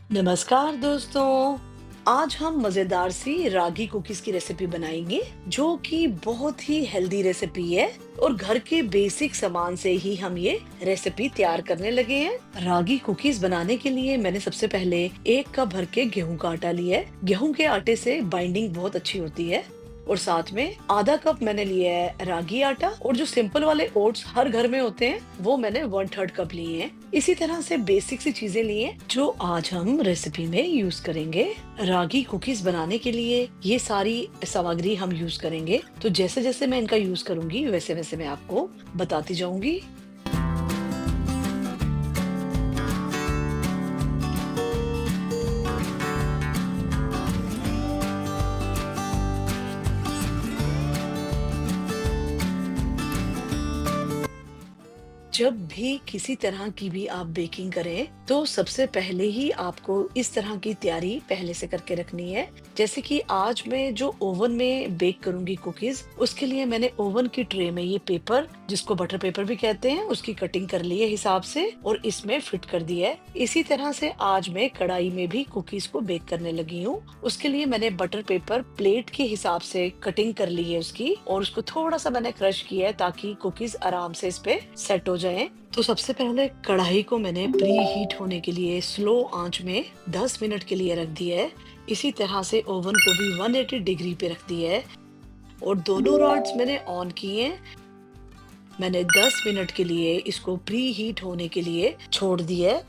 नमस्कार दोस्तों। आज हम मजेदार सी रागी कुकीज की रेसिपी बनाएंगे जो कि बहुत ही हेल्दी रेसिपी है और घर के बेसिक सामान से ही हम ये रेसिपी तैयार करने लगे हैं। रागी कुकीज बनाने के लिए मैंने सबसे पहले 1 कप भर के गेहूं का आटा लिया है। गेहूं के आटे से बाइंडिंग बहुत अच्छी होती है। और साथ में आधा कप मैंने लिया है रागी आटा, और जो सिंपल वाले ओट्स हर घर में होते हैं वो मैंने 1/3 कप लिए हैं। इसी तरह से बेसिक सी चीजें ली हैं जो आज हम रेसिपी में यूज करेंगे। रागी कुकीज बनाने के लिए ये सारी सामग्री हम यूज करेंगे, तो जैसे जैसे मैं इनका यूज करूंगी वैसे वैसे मैं आपको बताती जाऊंगी। जब भी किसी तरह की भी आप बेकिंग करें तो सबसे पहले ही आपको इस तरह की तैयारी पहले से करके रखनी है। जैसे कि आज मैं जो ओवन में बेक करूंगी कुकीज, उसके लिए मैंने ओवन की ट्रे में ये पेपर, जिसको बटर पेपर भी कहते हैं, उसकी कटिंग कर ली है हिसाब से और इसमें फिट कर दिया है। इसी तरह से आज मैं कढ़ाई में भी कुकीज को बेक करने लगी हूँ। उसके लिए मैंने बटर पेपर प्लेट के हिसाब से कटिंग कर ली है उसकी, और उसको थोड़ा सा मैंने क्रश किया है ताकि कुकीज आराम से इस पे सेट हो जाए। तो सबसे पहले कढ़ाई को मैंने प्री हीट होने के लिए स्लो आंच में 10 मिनट के लिए रख दिया है। इसी तरह से ओवन को भी 180 डिग्री पे रख दिया है और दोनों रॉड्स मैंने ऑन किए हैं। मैंने 10 मिनट के लिए इसको प्री हीट होने के लिए छोड़ दिया है।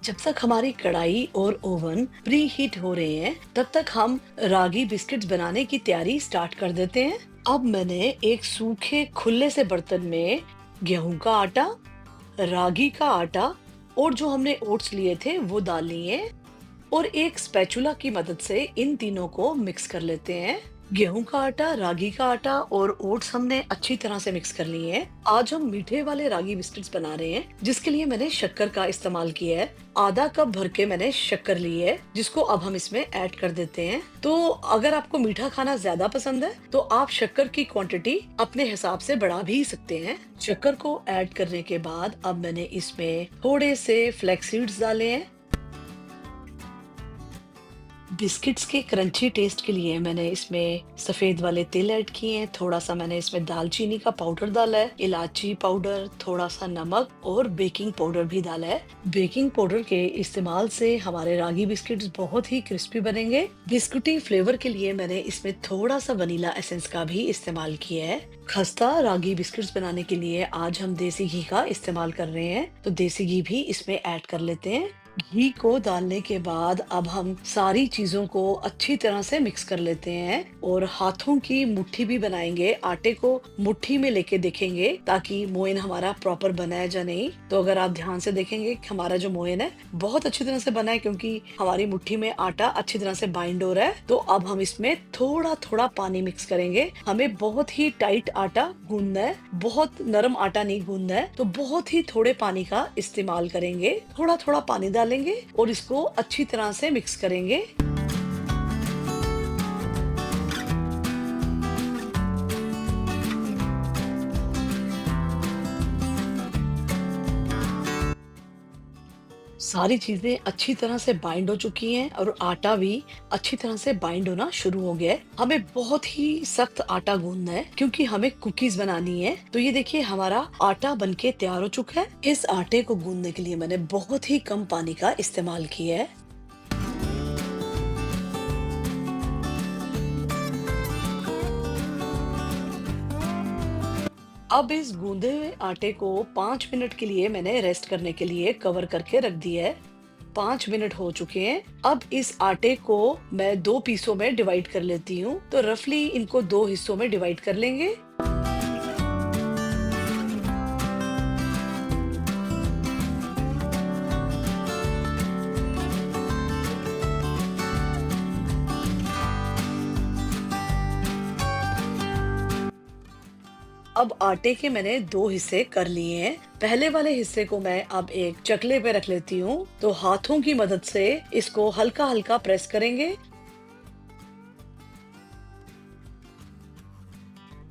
जब तक हमारी कढ़ाई और ओवन प्री हीट हो रहे हैं, तब तक हम रागी बिस्किट्स बनाने की तैयारी स्टार्ट कर देते हैं। अब मैंने एक सूखे खुले से बर्तन में गेहूं का आटा, रागी का आटा और जो हमने ओट्स लिए थे वो डाल लिए और एक स्पैचुला की मदद से इन तीनों को मिक्स कर लेते हैं। गेहूं का आटा, रागी का आटा और ओट्स हमने अच्छी तरह से मिक्स कर लिए हैं। आज हम मीठे वाले रागी बिस्किट्स बना रहे हैं, जिसके लिए मैंने शक्कर का इस्तेमाल किया है। आधा कप भर के मैंने शक्कर ली है, जिसको अब हम इसमें ऐड कर देते हैं। तो अगर आपको मीठा खाना ज्यादा पसंद है तो आप शक्कर की क्वांटिटी अपने हिसाब से बढ़ा भी सकते हैं। शक्कर को ऐड करने के बाद अब मैंने इसमें थोड़े से फ्लैक्स सीड्स डाले हैं। बिस्किट्स के क्रंची टेस्ट के लिए मैंने इसमें सफेद वाले तिल ऐड किए हैं। थोड़ा सा मैंने इसमें दालचीनी का पाउडर डाला है, इलायची पाउडर, थोड़ा सा नमक और बेकिंग पाउडर भी डाला है। बेकिंग पाउडर के इस्तेमाल से हमारे रागी बिस्किट्स बहुत ही क्रिस्पी बनेंगे। बिस्कुटी फ्लेवर के लिए मैंने इसमें थोड़ा सा वनीला एसेंस का भी इस्तेमाल किया है। खस्ता रागी बिस्किट्स बनाने के लिए आज हम देसी घी का इस्तेमाल कर रहे हैं, तो देसी घी भी इसमें ऐड कर लेते हैं। घी को डालने के बाद अब हम सारी चीजों को अच्छी तरह से मिक्स कर लेते हैं और हाथों की मुट्ठी भी बनाएंगे। आटे को मुट्ठी में लेके देखेंगे ताकि मोयन हमारा प्रॉपर बना है या नहीं। तो अगर आप ध्यान से देखेंगे कि हमारा जो मोयन है बहुत अच्छी तरह से बना है, क्योंकि हमारी मुट्ठी में आटा अच्छी तरह से बाइंड हो रहा है। तो अब हम इसमें थोड़ा थोड़ा पानी मिक्स करेंगे। हमें बहुत ही टाइट आटा गूंदना है, बहुत नरम आटा नहीं गूंदना है, तो बहुत ही थोड़े पानी का इस्तेमाल करेंगे। थोड़ा थोड़ा पानी डालेंगे और इसको अच्छी तरह से मिक्स करेंगे। सारी चीजें अच्छी तरह से बाइंड हो चुकी हैं और आटा भी अच्छी तरह से बाइंड होना शुरू हो गया है। हमें बहुत ही सख्त आटा गूंदना है क्योंकि हमें कुकीज बनानी है। तो ये देखिए हमारा आटा बनके तैयार हो चुका है। इस आटे को गूंदने के लिए मैंने बहुत ही कम पानी का इस्तेमाल किया है। अब इस गूंदे हुए आटे को 5 मिनट के लिए मैंने रेस्ट करने के लिए कवर करके रख दिया है। 5 मिनट हो चुके हैं। अब इस आटे को मैं 2 पीसों में डिवाइड कर लेती हूँ। तो रफली इनको 2 हिस्सों में डिवाइड कर लेंगे। अब आटे के मैंने 2 हिस्से कर लिए हैं। पहले वाले हिस्से को मैं अब एक चकले पे रख लेती हूँ। तो हाथों की मदद से इसको हल्का हल्का प्रेस करेंगे।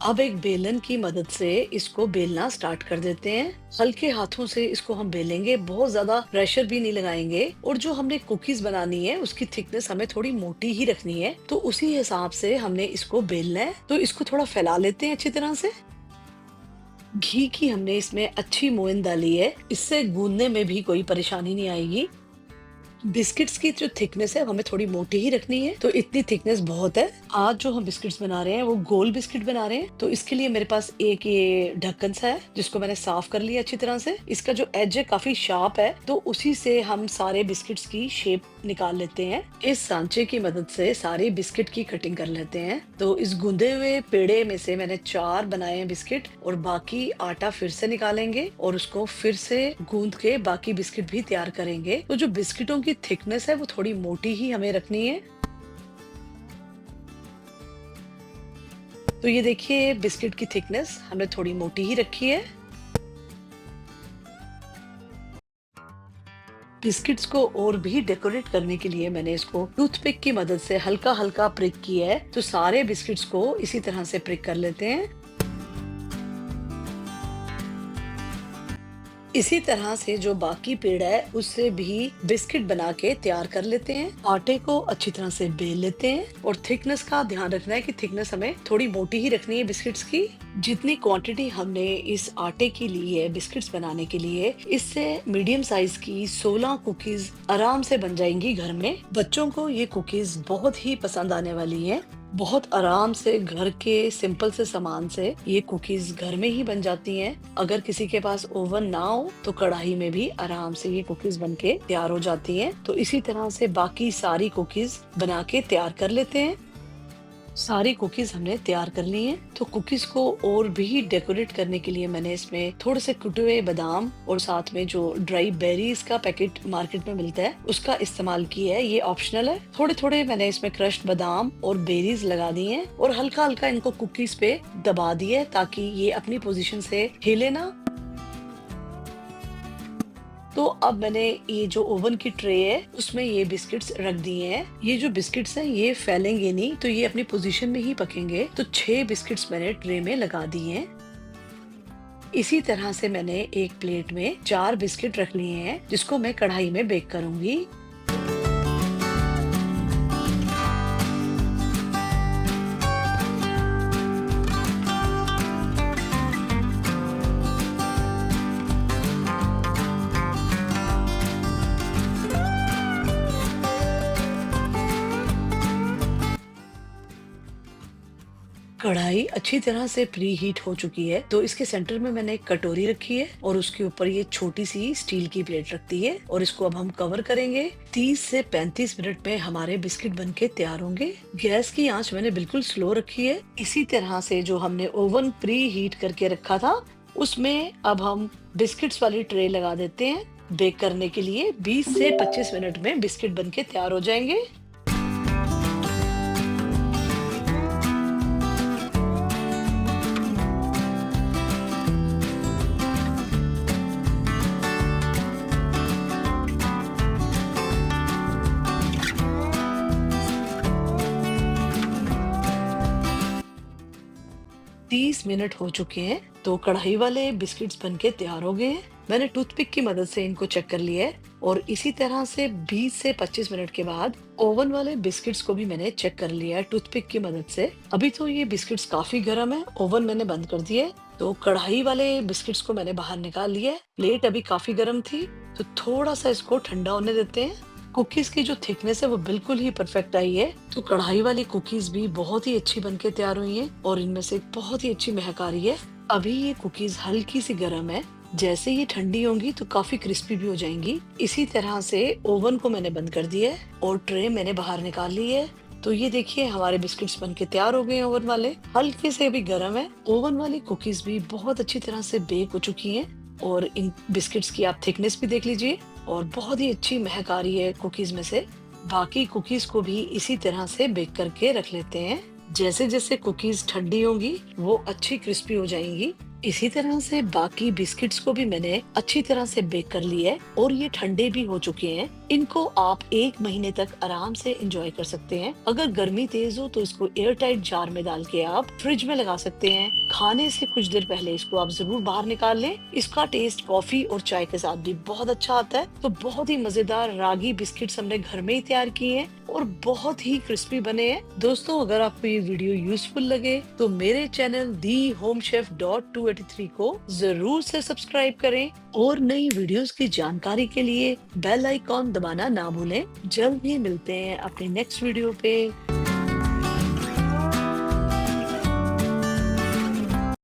अब एक बेलन की मदद से इसको बेलना स्टार्ट कर देते हैं। हल्के हाथों से इसको हम बेलेंगे, बहुत ज्यादा प्रेशर भी नहीं लगाएंगे। और जो हमने कुकीज बनानी है उसकी थिकनेस हमें थोड़ी मोटी ही रखनी है, तो उसी हिसाब से हमने इसको बेलना है। तो इसको थोड़ा फैला लेते हैं अच्छी तरह से। घी की हमने इसमें अच्छी मोहन डाली है, इससे गूंदने में भी कोई परेशानी नहीं आएगी। बिस्किट्स की जो थिकनेस है हमें थोड़ी मोटी ही रखनी है, तो इतनी थिकनेस बहुत है। आज जो हम बिस्किट्स बना रहे हैं वो गोल बिस्किट बना रहे हैं, तो इसके लिए मेरे पास एक ये ढक्कन सा है जिसको मैंने साफ कर लिया अच्छी तरह से। इसका जो एज है काफी शार्प है, तो उसी से हम सारे बिस्किट्स की शेप निकाल लेते हैं। इस सांचे की मदद से सारे बिस्किट की कटिंग कर लेते हैं। तो इस गूंदे हुए पेड़े में से मैंने 4 बनाए हैं बिस्किट, और बाकी आटा फिर से निकालेंगे और उसको फिर से गूंद के बाकी बिस्किट भी तैयार करेंगे। तो जो बिस्किटों की थिकनेस है वो थोड़ी मोटी ही हमें रखनी है। तो ये देखिए बिस्किट की थिकनेस हमने थोड़ी मोटी ही रखी है। बिस्किट्स को और भी डेकोरेट करने के लिए मैंने इसको टूथपिक की मदद से हल्का हल्का प्रिक किया है। तो सारे बिस्किट्स को इसी तरह से प्रिक कर लेते हैं। इसी तरह से जो बाकी पेड़ है उससे भी बिस्किट बना के तैयार कर लेते हैं। आटे को अच्छी तरह से बेल लेते हैं, और थिकनेस का ध्यान रखना है कि थिकनेस हमें थोड़ी मोटी ही रखनी है बिस्किट्स की। जितनी क्वांटिटी हमने इस आटे की ली है बिस्किट्स बनाने के लिए, इससे मीडियम साइज की 16 कुकीज आराम से बन जाएंगी घर में। बच्चों को ये कुकीज बहुत ही पसंद आने वाली है। बहुत आराम से घर के सिंपल से सामान से ये कुकीज घर में ही बन जाती हैं। अगर किसी के पास ओवन ना हो तो कढ़ाई में भी आराम से ये कुकीज बनके तैयार हो जाती हैं। तो इसी तरह से बाकी सारी कुकीज बना के तैयार कर लेते हैं। सारी कुकीज हमने तैयार कर ली हैं। तो कुकीज को और भी डेकोरेट करने के लिए मैंने इसमें थोड़े से कुटे हुए बादाम और साथ में जो ड्राई बेरीज का पैकेट मार्केट में मिलता है उसका इस्तेमाल किया है। ये ऑप्शनल है। थोड़े थोड़े मैंने इसमें क्रश्ड बादाम और बेरीज लगा दी हैं, और हल्का हल्का इनको कुकीज पे दबा दिया है ताकि ये अपनी पोजीशन से हिले ना। तो अब मैंने ये जो ओवन की ट्रे है उसमें ये बिस्किट्स रख दिए हैं। ये जो बिस्किट्स हैं ये फैलेंगे नहीं, तो ये अपनी पोजीशन में ही पकेंगे। तो 6 बिस्किट्स मैंने ट्रे में लगा दिए हैं। इसी तरह से मैंने एक प्लेट में 4 बिस्किट रख लिए हैं जिसको मैं कढ़ाई में बेक करूंगी। कढ़ाई अच्छी तरह से प्री हीट हो चुकी है, तो इसके सेंटर में मैंने एक कटोरी रखी है और उसके ऊपर ये छोटी सी स्टील की प्लेट रखती है, और इसको अब हम कवर करेंगे। 30 से 35 मिनट में हमारे बिस्किट बनके तैयार होंगे। गैस की आंच मैंने बिल्कुल स्लो रखी है। इसी तरह से जो हमने ओवन प्री हीट करके रखा था उसमें अब हम बिस्किट्स वाली ट्रे लगा देते हैं। बेक करने के लिए 20 से 25 मिनट में बिस्किट बनके तैयार हो जाएंगे। 30 मिनट हो चुके हैं, तो कढ़ाई वाले बिस्किट्स बनके तैयार हो गए हैं। मैंने टूथपिक की मदद से इनको चेक कर लिया है, और इसी तरह से 20 से 25 मिनट के बाद ओवन वाले बिस्किट्स को भी मैंने चेक कर लिया है टूथपिक की मदद से। अभी तो ये बिस्किट्स काफी गर्म है। ओवन मैंने बंद कर दिया है, तो कढ़ाई वाले बिस्किट्स को मैंने बाहर निकाल लिया है। प्लेट अभी काफी गर्म थी, तो थोड़ा सा इसको ठंडा होने देते हैं। कुकीज की जो थिकनेस है वो बिल्कुल ही परफेक्ट आई है। तो कढ़ाई वाली कुकीज भी बहुत ही अच्छी बनके तैयार हुई हैं, और इनमें से बहुत ही अच्छी महक आ रही है। अभी ये कुकीज हल्की सी गर्म है, जैसे ये ठंडी होंगी तो काफी क्रिस्पी भी हो जाएंगी। इसी तरह से ओवन को मैंने बंद कर दिया है और ट्रे मैंने बाहर निकाल ली है। तो ये देखिए हमारे बिस्किट्स बनके तैयार हो गए हैं। ओवन वाले हल्के से भी गर्म है। ओवन वाली कुकीज भी बहुत अच्छी तरह से बेक हो चुकी हैं, और इन बिस्किट्स की आप थिकनेस भी देख लीजिए, और बहुत ही अच्छी महक आ रही है कुकीज में से। बाकी कुकीज को भी इसी तरह से बेक करके रख लेते हैं। जैसे जैसे कुकीज ठंडी होंगी वो अच्छी क्रिस्पी हो जाएंगी। इसी तरह से बाकी बिस्किट्स को भी मैंने अच्छी तरह से बेक कर लिया है और ये ठंडे भी हो चुके हैं। इनको आप 1 महीने तक आराम से एंजॉय कर सकते हैं। अगर गर्मी तेज हो तो इसको एयर टाइट जार में डाल के आप फ्रिज में लगा सकते हैं। खाने से कुछ देर पहले इसको आप जरूर बाहर निकाल लें। इसका टेस्ट कॉफी और चाय के साथ भी बहुत अच्छा आता है। तो बहुत ही मजेदार रागी बिस्किट्स हमने घर में ही तैयार किए हैं और बहुत ही क्रिस्पी बने हैं। दोस्तों, अगर आपको ये वीडियो यूजफुल लगे तो मेरे चैनल दी होम शेफ .283 को जरूर से सब्सक्राइब करें और नई वीडियोस की जानकारी के लिए बेल आइकॉन दबाना ना भूलें। जल्द ही मिलते हैं अपने नेक्स्ट वीडियो पे।